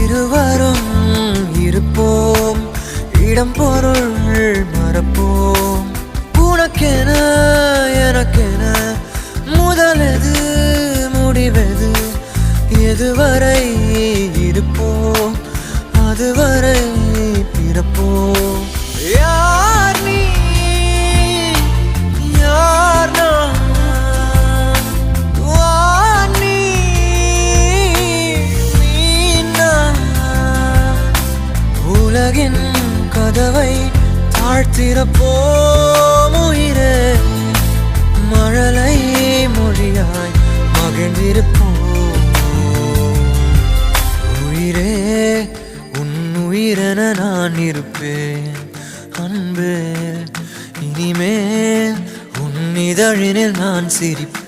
இருவரும் இருப்போம், இடம் பொருள் மறப்போம். உனக்கென எனக்கென முதலெது முடிவெது, எதுவரை இருப்போம் அதுவரை பிறப்போம். யார் நீ யார் நான், வா நீ நான். உலகின் கதவை தாழ்த்திறப்போம் உயிரே, மழலை மொழியாய் மகிழ்ந்திருப்போம். உயிரே உன் உயிரென நான் இருப்பேன் அன்பே, இனிமேல் உன் இதழினில் நான் சிரிப்பேன்.